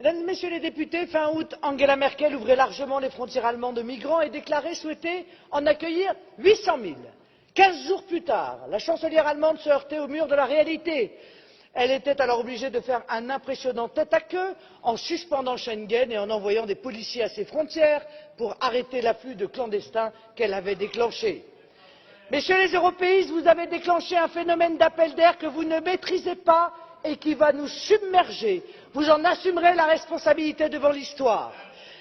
Mesdames et Messieurs les députés, fin août, Angela Merkel ouvrait largement les frontières allemandes de migrants et déclarait souhaiter en accueillir 800 000. 15 jours plus tard, la chancelière allemande se heurtait au mur de la réalité. Elle était alors obligée de faire un impressionnant tête-à-queue en suspendant Schengen et en envoyant des policiers à ses frontières pour arrêter l'afflux de clandestins qu'elle avait déclenché. Messieurs les européistes, vous avez déclenché un phénomène d'appel d'air que vous ne maîtrisez pas et qui va nous submerger. Vous en assumerez la responsabilité devant l'histoire.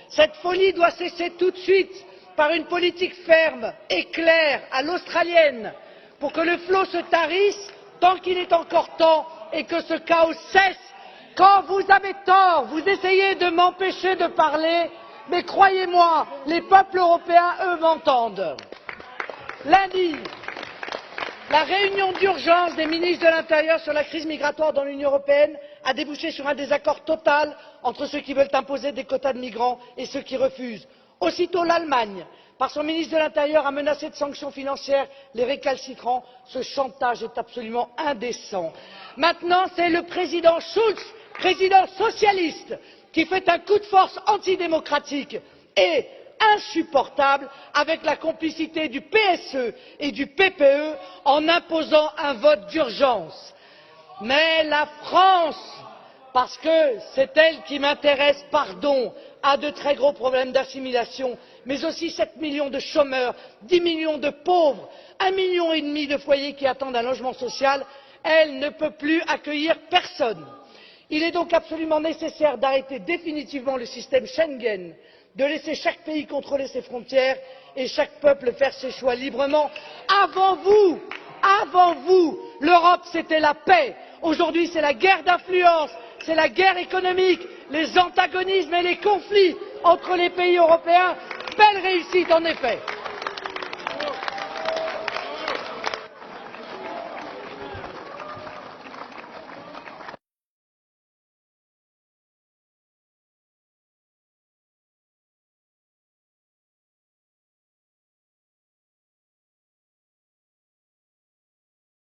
Cette folie doit cesser tout de suite par une politique ferme et claire à l'australienne pour que le flot se tarisse tant qu'il est encore temps et que ce chaos cesse. Quand vous avez tort, vous essayez de m'empêcher de parler, mais croyez-moi, les peuples européens, eux, m'entendent. Lundi, la réunion d'urgence des ministres de l'Intérieur sur la crise migratoire dans l'Union européenne a débouché sur un désaccord total entre ceux qui veulent imposer des quotas de migrants et ceux qui refusent. Aussitôt, l'Allemagne, par son ministre de l'Intérieur, a menacé de sanctions financières les récalcitrants. Ce chantage est absolument indécent. Maintenant, c'est le président Schulz, président socialiste, qui fait un coup de force antidémocratique et insupportable avec la complicité du PSE et du PPE en imposant un vote d'urgence. Mais la France, parce que c'est elle qui m'intéresse, pardon, a de très gros problèmes d'assimilation, mais aussi 7 millions de chômeurs, 10 millions de pauvres, 1,5 million de foyers qui attendent un logement social. Elle ne peut plus accueillir personne. Il est donc absolument nécessaire d'arrêter définitivement le système Schengen, de laisser chaque pays contrôler ses frontières et chaque peuple faire ses choix librement. Avant vous, l'Europe c'était la paix. Aujourd'hui c'est la guerre d'influence, c'est la guerre économique, les antagonismes et les conflits entre les pays européens. Belle réussite en effet.